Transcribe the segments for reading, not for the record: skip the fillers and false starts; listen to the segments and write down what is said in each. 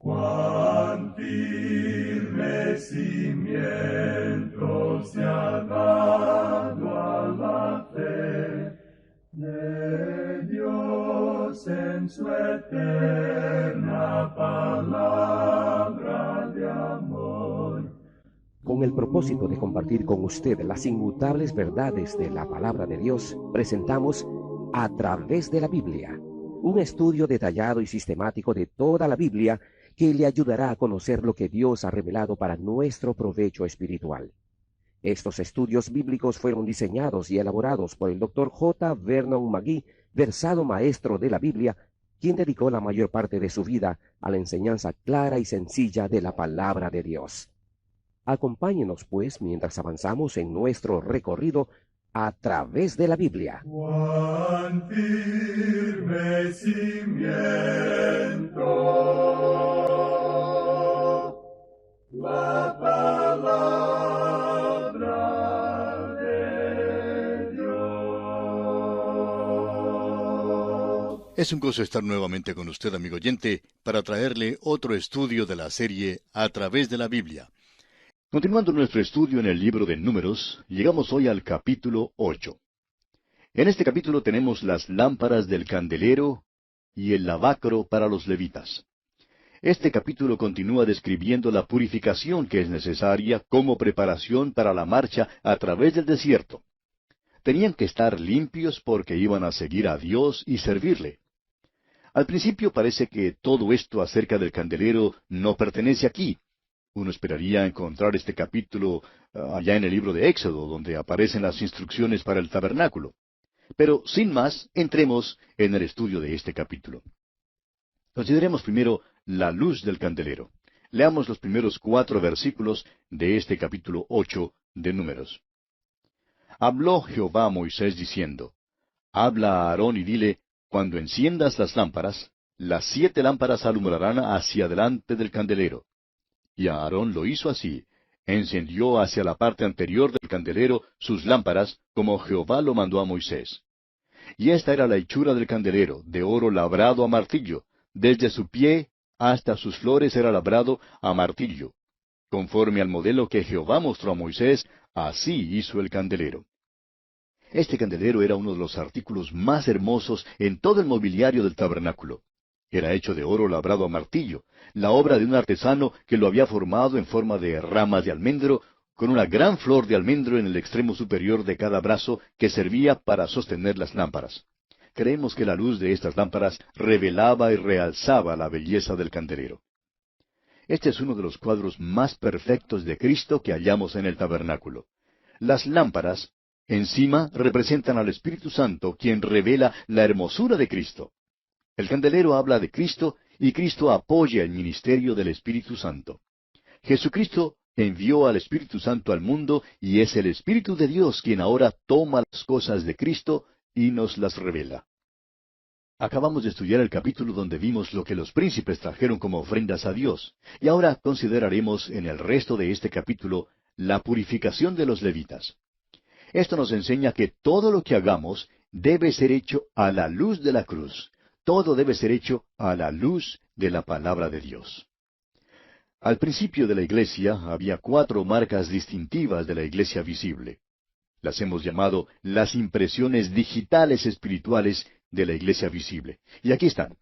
Cuán firme cimiento se ha dado a la fe de Dios en su eterna palabra de amor. Con el propósito de compartir con usted las inmutables verdades de la palabra de Dios, presentamos A través de la Biblia, un estudio detallado y sistemático de toda la Biblia que le ayudará a conocer lo que Dios ha revelado para nuestro provecho espiritual. Estos estudios bíblicos fueron diseñados y elaborados por el Dr. J. Vernon McGee, versado maestro de la Biblia, quien dedicó la mayor parte de su vida a la enseñanza clara y sencilla de la palabra de Dios. Acompáñenos, pues, mientras avanzamos en nuestro recorrido a través de la Biblia. Cuán firme cimiento la palabra de Dios. Es un gozo estar nuevamente con usted, amigo oyente, para traerle otro estudio de la serie A través de la Biblia. Continuando nuestro estudio en el libro de Números, llegamos hoy al capítulo 8. En este capítulo tenemos las lámparas del candelero y el lavacro para los levitas. Este capítulo continúa describiendo la purificación que es necesaria como preparación para la marcha a través del desierto. Tenían que estar limpios porque iban a seguir a Dios y servirle. Al principio parece que todo esto acerca del candelero no pertenece aquí. Uno esperaría encontrar este capítulo allá en el libro de Éxodo, donde aparecen las instrucciones para el tabernáculo. Pero, sin más, entremos en el estudio de este capítulo. Consideremos primero la luz del candelero. Leamos los primeros 4 versículos de este capítulo 8 de Números. Habló Jehová a Moisés diciendo, Habla a Aarón y dile, cuando enciendas las 7 lámparas alumbrarán hacia delante del candelero. Y Aarón lo hizo así, encendió hacia la parte anterior del candelero sus lámparas, como Jehová lo mandó a Moisés. Y esta era la hechura del candelero, de oro labrado a martillo, desde su pie hasta sus flores era labrado a martillo. Conforme al modelo que Jehová mostró a Moisés, así hizo el candelero. Este candelero era uno de los artículos más hermosos en todo el mobiliario del tabernáculo. Era hecho de oro labrado a martillo, la obra de un artesano que lo había formado en forma de ramas de almendro, con una gran flor de almendro en el extremo superior de cada brazo que servía para sostener las lámparas. Creemos que la luz de estas lámparas revelaba y realzaba la belleza del candelero. Este es uno de los cuadros más perfectos de Cristo que hallamos en el tabernáculo. Las lámparas, encima, representan al Espíritu Santo, quien revela la hermosura de Cristo. El candelero habla de Cristo y Cristo apoya el ministerio del Espíritu Santo. Jesucristo envió al Espíritu Santo al mundo y es el Espíritu de Dios quien ahora toma las cosas de Cristo y nos las revela. Acabamos de estudiar el capítulo donde vimos lo que los príncipes trajeron como ofrendas a Dios, y ahora consideraremos en el resto de este capítulo la purificación de los levitas. Esto nos enseña que todo lo que hagamos debe ser hecho a la luz de la cruz. Todo debe ser hecho a la luz de la palabra de Dios. Al principio de la iglesia había 4 marcas distintivas de la iglesia visible. Las hemos llamado las impresiones digitales espirituales de la iglesia visible. Y aquí están.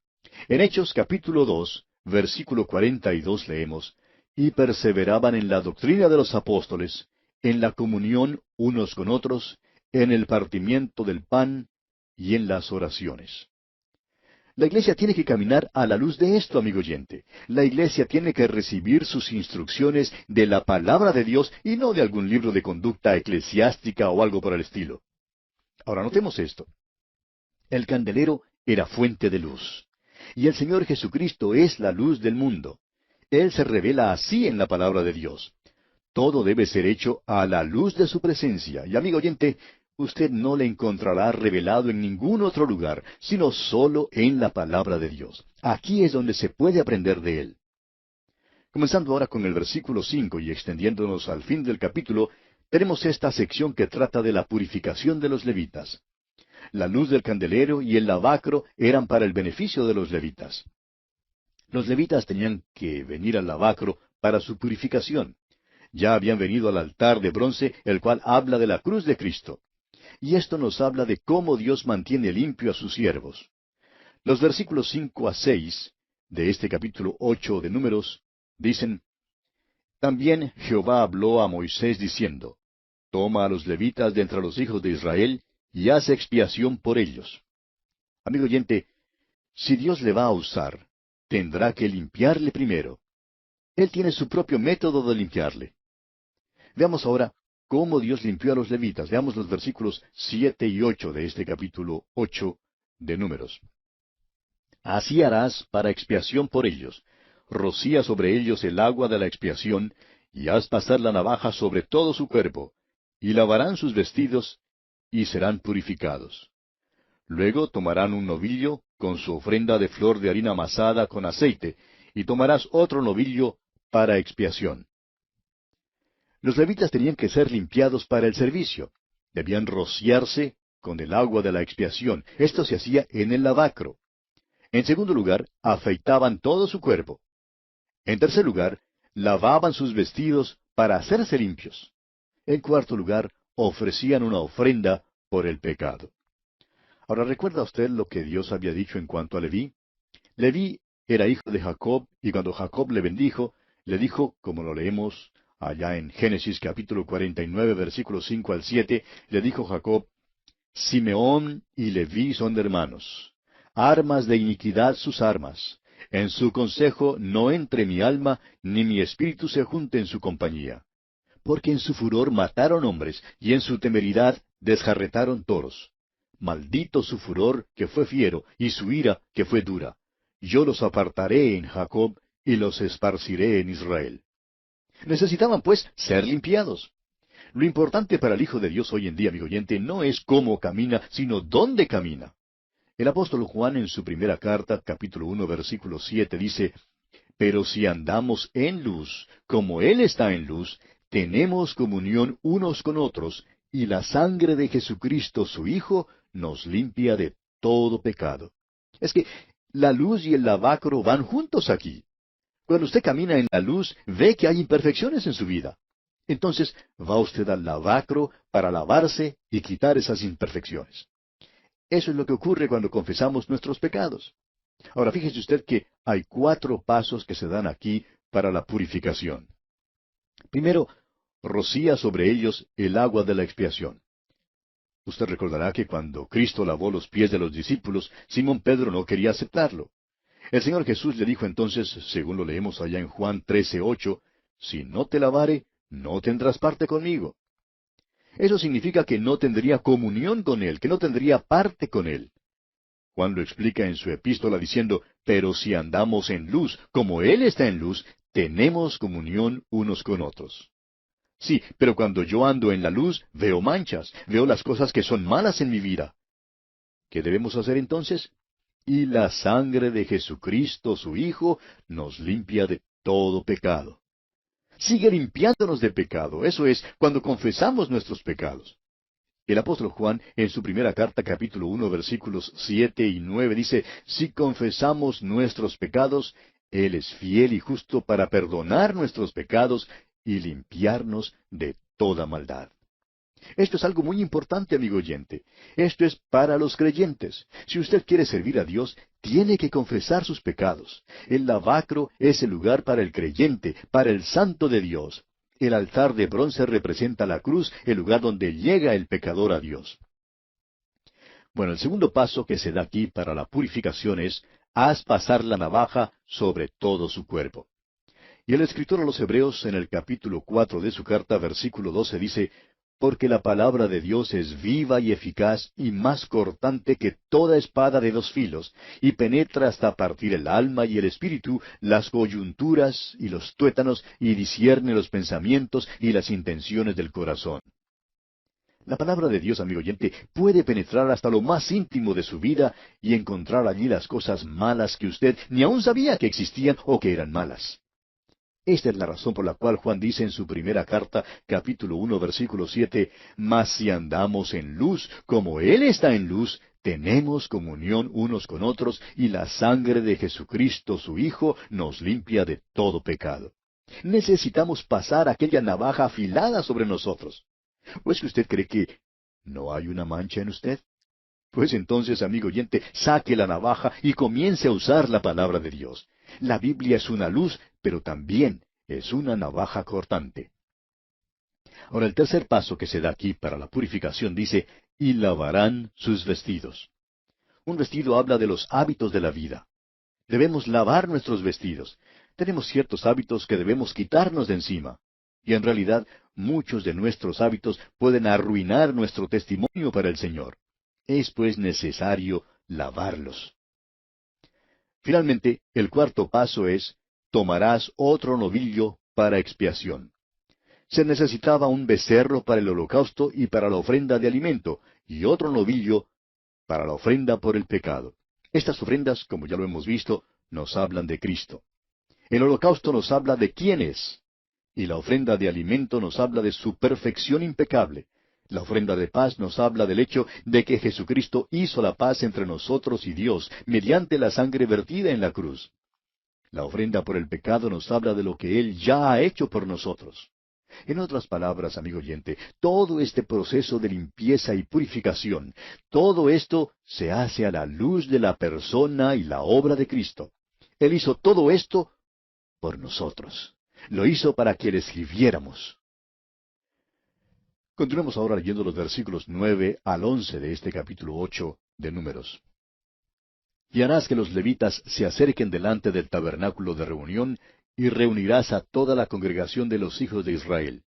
En Hechos capítulo 2, versículo 42 leemos, Y perseveraban en la doctrina de los apóstoles, en la comunión unos con otros, en el partimiento del pan y en las oraciones. La iglesia tiene que caminar a la luz de esto, amigo oyente. La iglesia tiene que recibir sus instrucciones de la palabra de Dios y no de algún libro de conducta eclesiástica o algo por el estilo. Ahora notemos esto. El candelero era fuente de luz. Y el Señor Jesucristo es la luz del mundo. Él se revela así en la palabra de Dios. Todo debe ser hecho a la luz de su presencia. Y amigo oyente, usted no le encontrará revelado en ningún otro lugar, sino solo en la palabra de Dios. Aquí es donde se puede aprender de Él. Comenzando ahora con el versículo 5 y extendiéndonos al fin del capítulo, tenemos esta sección que trata de la purificación de los levitas. La luz del candelero y el lavacro eran para el beneficio de los levitas. Los levitas tenían que venir al lavacro para su purificación. Ya habían venido al altar de bronce, el cual habla de la cruz de Cristo. Y esto nos habla de cómo Dios mantiene limpio a sus siervos. Los versículos 5 a 6 de este capítulo 8 de Números dicen: También Jehová habló a Moisés diciendo: Toma a los levitas de entre los hijos de Israel y haz expiación por ellos. Amigo oyente, si Dios le va a usar, tendrá que limpiarle primero. Él tiene su propio método de limpiarle. Veamos ahora cómo Dios limpió a los levitas. Veamos los versículos 7 y 8 de este capítulo 8 de Números. Así harás para expiación por ellos. Rocía sobre ellos el agua de la expiación, y haz pasar la navaja sobre todo su cuerpo, y lavarán sus vestidos, y serán purificados. Luego tomarán un novillo con su ofrenda de flor de harina amasada con aceite, y tomarás otro novillo para expiación. Los levitas tenían que ser limpiados para el servicio. Debían rociarse con el agua de la expiación. Esto se hacía en el lavacro. En segundo lugar, afeitaban todo su cuerpo. En tercer lugar, lavaban sus vestidos para hacerse limpios. En cuarto lugar, ofrecían una ofrenda por el pecado. Ahora, ¿recuerda usted lo que Dios había dicho en cuanto a Leví? Leví era hijo de Jacob, y cuando Jacob le bendijo, le dijo, como lo leemos allá en Génesis capítulo 49, versículos 5 al 7, le dijo Jacob: Simeón y Leví son hermanos. Armas de iniquidad sus armas. En su consejo no entre mi alma, ni mi espíritu se junte en su compañía. Porque en su furor mataron hombres, y en su temeridad desjarretaron toros. Maldito su furor, que fue fiero, y su ira, que fue dura. Yo los apartaré en Jacob, y los esparciré en Israel. Necesitaban, pues, ser limpiados. Lo importante para el Hijo de Dios hoy en día, amigo oyente, no es cómo camina, sino dónde camina. El apóstol Juan en su primera carta, capítulo 1, versículo 7, dice: Pero si andamos en luz, como Él está en luz, tenemos comunión unos con otros, y la sangre de Jesucristo su Hijo nos limpia de todo pecado. Es que la luz y el lavacro van juntos aquí. Cuando usted camina en la luz, ve que hay imperfecciones en su vida. Entonces va usted al lavacro para lavarse y quitar esas imperfecciones. Eso es lo que ocurre cuando confesamos nuestros pecados. Ahora, fíjese usted que hay 4 pasos que se dan aquí para la purificación. Primero, rocía sobre ellos el agua de la expiación. Usted recordará que cuando Cristo lavó los pies de los discípulos, Simón Pedro no quería aceptarlo. El Señor Jesús le dijo entonces, según lo leemos allá en Juan 13:8, Si no te lavare, no tendrás parte conmigo. Eso significa que no tendría comunión con Él, que no tendría parte con Él. Juan lo explica en su epístola diciendo: Pero si andamos en luz, como Él está en luz, tenemos comunión unos con otros. Sí, pero cuando yo ando en la luz, veo manchas, veo las cosas que son malas en mi vida. ¿Qué debemos hacer entonces? Y la sangre de Jesucristo, su Hijo, nos limpia de todo pecado. Sigue limpiándonos de pecado. Eso es, cuando confesamos nuestros pecados. El apóstol Juan, en su primera carta, capítulo 1, versículos 7 y 9, dice: Si confesamos nuestros pecados, Él es fiel y justo para perdonar nuestros pecados y limpiarnos de toda maldad. Esto es algo muy importante, amigo oyente. Esto es para los creyentes. Si usted quiere servir a Dios, tiene que confesar sus pecados. El lavacro es el lugar para el creyente, para el santo de Dios. El altar de bronce representa la cruz, el lugar donde llega el pecador a Dios. Bueno, el segundo paso que se da aquí para la purificación es: haz pasar la navaja sobre todo su cuerpo. Y el escritor a los Hebreos, en el capítulo 4 de su carta, versículo 12, dice: Porque la palabra de Dios es viva y eficaz y más cortante que toda espada de 2 filos, y penetra hasta partir el alma y el espíritu, las coyunturas y los tuétanos, y discierne los pensamientos y las intenciones del corazón. La palabra de Dios, amigo oyente, puede penetrar hasta lo más íntimo de su vida y encontrar allí las cosas malas que usted ni aún sabía que existían o que eran malas. Esta es la razón por la cual Juan dice en su primera carta, capítulo 1, versículo 7, Mas si andamos en luz, como Él está en luz, tenemos comunión unos con otros y la sangre de Jesucristo, su Hijo, nos limpia de todo pecado. Necesitamos pasar aquella navaja afilada sobre nosotros. ¿O es que usted cree que no hay una mancha en usted? Pues entonces, amigo oyente, saque la navaja y comience a usar la palabra de Dios. La Biblia es una luz, pero también es una navaja cortante. Ahora, el tercer paso que se da aquí para la purificación dice, y lavarán sus vestidos. Un vestido habla de los hábitos de la vida. Debemos lavar nuestros vestidos. Tenemos ciertos hábitos que debemos quitarnos de encima. Y en realidad, muchos de nuestros hábitos pueden arruinar nuestro testimonio para el Señor. Es pues necesario lavarlos. Finalmente, el cuarto paso es, tomarás otro novillo para expiación. Se necesitaba un becerro para el holocausto y para la ofrenda de alimento, y otro novillo para la ofrenda por el pecado. Estas ofrendas, como ya lo hemos visto, nos hablan de Cristo. El holocausto nos habla de quién es, y la ofrenda de alimento nos habla de su perfección impecable. La ofrenda de paz nos habla del hecho de que Jesucristo hizo la paz entre nosotros y Dios mediante la sangre vertida en la cruz. La ofrenda por el pecado nos habla de lo que Él ya ha hecho por nosotros. En otras palabras, amigo oyente, todo este proceso de limpieza y purificación, todo esto se hace a la luz de la persona y la obra de Cristo. Él hizo todo esto por nosotros. Lo hizo para que le sirviéramos. Continuemos ahora leyendo los versículos 9 al 11 de este capítulo 8 de Números. Y harás que los levitas se acerquen delante del tabernáculo de reunión, y reunirás a toda la congregación de los hijos de Israel.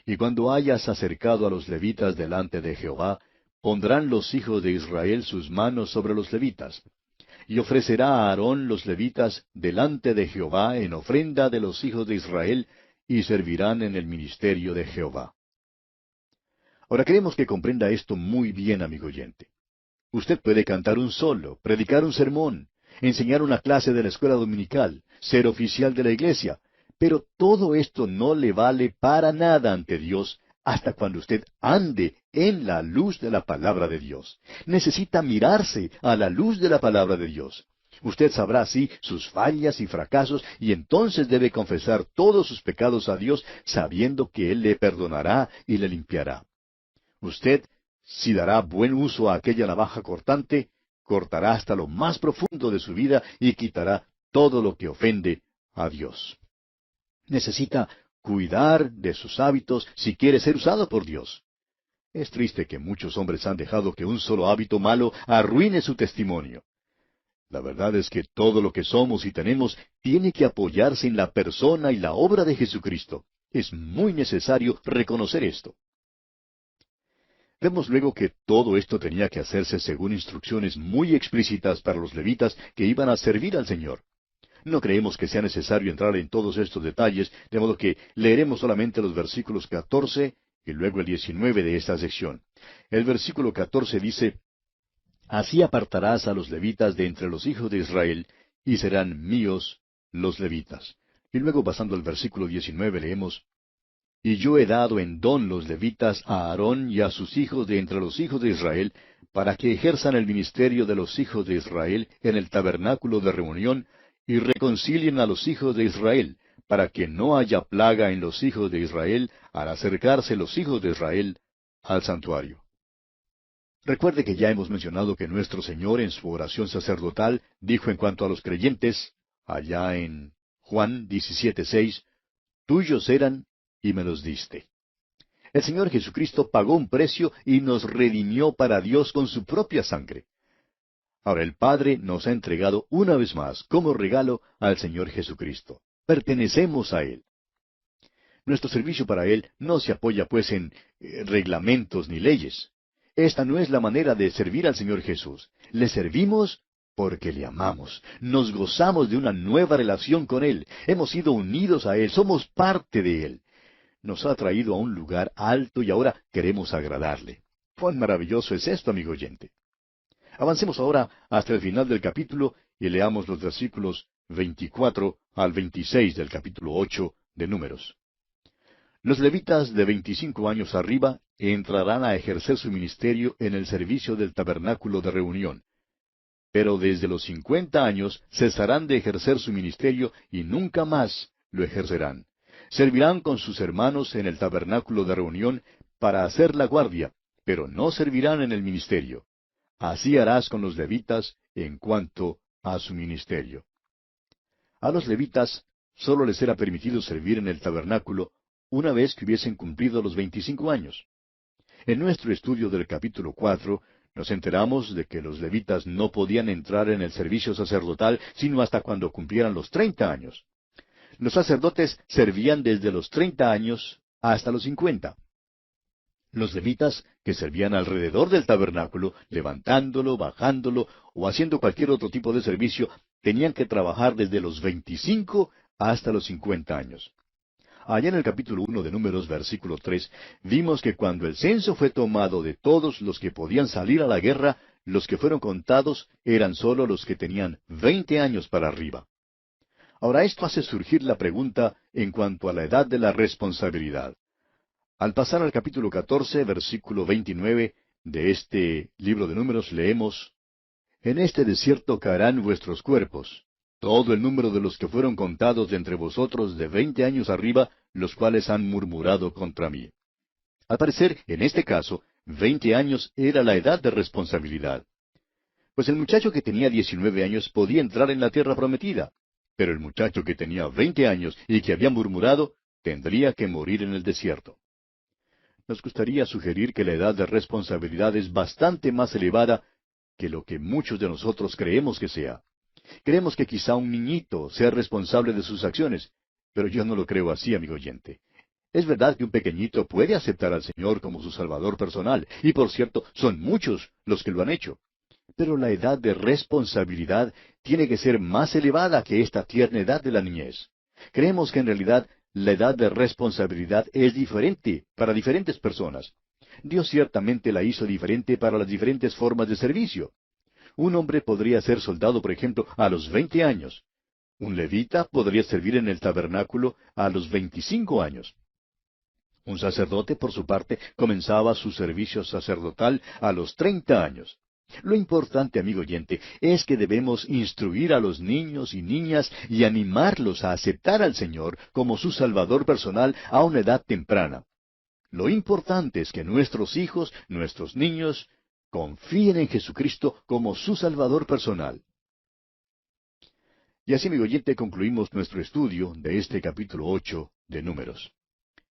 Y cuando hayas acercado a los levitas delante de Jehová, pondrán los hijos de Israel sus manos sobre los levitas. Y ofrecerá a Aarón los levitas delante de Jehová en ofrenda de los hijos de Israel, y servirán en el ministerio de Jehová. Ahora queremos que comprenda esto muy bien, amigo oyente. Usted puede cantar un solo, predicar un sermón, enseñar una clase de la escuela dominical, ser oficial de la iglesia, pero todo esto no le vale para nada ante Dios hasta cuando usted ande en la luz de la palabra de Dios. Necesita mirarse a la luz de la palabra de Dios. Usted sabrá así sus fallas y fracasos y entonces debe confesar todos sus pecados a Dios sabiendo que Él le perdonará y le limpiará. Usted, si dará buen uso a aquella navaja cortante, cortará hasta lo más profundo de su vida y quitará todo lo que ofende a Dios. Necesita cuidar de sus hábitos si quiere ser usado por Dios. Es triste que muchos hombres han dejado que un solo hábito malo arruine su testimonio. La verdad es que todo lo que somos y tenemos tiene que apoyarse en la persona y la obra de Jesucristo. Es muy necesario reconocer esto. Vemos luego que todo esto tenía que hacerse según instrucciones muy explícitas para los levitas que iban a servir al Señor. No creemos que sea necesario entrar en todos estos detalles, de modo que leeremos solamente los versículos 14 y luego el 19 de esta sección. El versículo 14 dice, Así apartarás a los levitas de entre los hijos de Israel, y serán míos los levitas. Y luego pasando al versículo 19 leemos, Y yo he dado en don los levitas a Aarón y a sus hijos de entre los hijos de Israel, para que ejerzan el ministerio de los hijos de Israel en el tabernáculo de reunión, y reconcilien a los hijos de Israel, para que no haya plaga en los hijos de Israel al acercarse los hijos de Israel al santuario. Recuerde que ya hemos mencionado que nuestro Señor en su oración sacerdotal dijo en cuanto a los creyentes, allá en Juan 17:6, Tuyos eran y me los diste. El Señor Jesucristo pagó un precio y nos redimió para Dios con su propia sangre. Ahora el Padre nos ha entregado una vez más como regalo al Señor Jesucristo. Pertenecemos a Él. Nuestro servicio para Él no se apoya pues en reglamentos ni leyes. Esta no es la manera de servir al Señor Jesús. Le servimos porque le amamos. Nos gozamos de una nueva relación con Él. Hemos sido unidos a Él. Somos parte de Él. Nos ha traído a un lugar alto y ahora queremos agradarle. ¡Cuán maravilloso es esto, amigo oyente! Avancemos ahora hasta el final del capítulo y leamos los versículos 24 al 26 del capítulo 8 de Números. Los levitas de 25 años arriba entrarán a ejercer su ministerio en el servicio del tabernáculo de reunión. Pero desde los 50 años cesarán de ejercer su ministerio y nunca más lo ejercerán. Servirán con sus hermanos en el tabernáculo de reunión para hacer la guardia, pero no servirán en el ministerio. Así harás con los levitas en cuanto a su ministerio. A los levitas sólo les era permitido servir en el tabernáculo una vez que hubiesen cumplido los 25 años. En nuestro estudio del capítulo 4, nos enteramos de que los levitas no podían entrar en el servicio sacerdotal sino hasta cuando cumplieran los 30 años. Los sacerdotes servían desde los 30 años hasta los 50. Los levitas, que servían alrededor del tabernáculo, levantándolo, bajándolo o haciendo cualquier otro tipo de servicio, tenían que trabajar desde los 25 hasta los 50 años. Allá en el capítulo 1 de Números, versículo 3, vimos que cuando el censo fue tomado de todos los que podían salir a la guerra, los que fueron contados eran sólo los que tenían 20 años para arriba. Ahora esto hace surgir la pregunta en cuanto a la edad de la responsabilidad. Al pasar al capítulo 14, versículo 29 de este libro de Números, leemos: En este desierto caerán vuestros cuerpos, todo el número de los que fueron contados de entre vosotros de 20 años arriba, los cuales han murmurado contra mí. Al parecer, en este caso, 20 años era la edad de responsabilidad. Pues el muchacho que tenía 19 años podía entrar en la tierra prometida, pero el muchacho que tenía 20 años y que había murmurado, tendría que morir en el desierto. Nos gustaría sugerir que la edad de responsabilidad es bastante más elevada que lo que muchos de nosotros creemos que sea. Creemos que quizá un niñito sea responsable de sus acciones, pero yo no lo creo así, amigo oyente. Es verdad que un pequeñito puede aceptar al Señor como su Salvador personal, y por cierto, son muchos los que lo han hecho. Pero la edad de responsabilidad tiene que ser más elevada que esta tierna edad de la niñez. Creemos que en realidad la edad de responsabilidad es diferente para diferentes personas. Dios ciertamente la hizo diferente para las diferentes formas de servicio. Un hombre podría ser soldado, por ejemplo, a los 20 años. Un levita podría servir en el tabernáculo a los 25 años. Un sacerdote, por su parte, comenzaba su servicio sacerdotal a los 30 años. Lo importante, amigo oyente, es que debemos instruir a los niños y niñas y animarlos a aceptar al Señor como su Salvador personal a una edad temprana. Lo importante es que nuestros hijos, nuestros niños, confíen en Jesucristo como su Salvador personal. Y así, amigo oyente, concluimos nuestro estudio de este capítulo 8 de Números.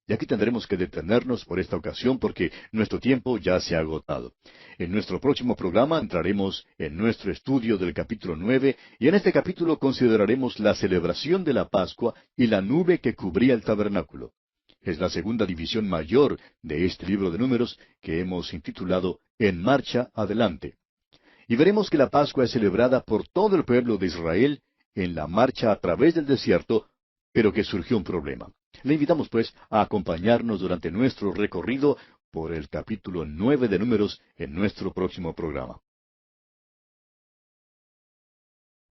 Y aquí tendremos que detenernos por esta ocasión porque nuestro tiempo ya se ha agotado. En nuestro próximo programa entraremos en nuestro estudio del capítulo 9 y en este capítulo consideraremos la celebración de la Pascua y la nube que cubría el tabernáculo. Es la segunda división mayor de este libro de Números que hemos intitulado En marcha adelante. Y veremos que la Pascua es celebrada por todo el pueblo de Israel en la marcha a través del desierto, pero que surgió un problema. Le invitamos, pues, a acompañarnos durante nuestro recorrido por el capítulo 9 de Números en nuestro próximo programa.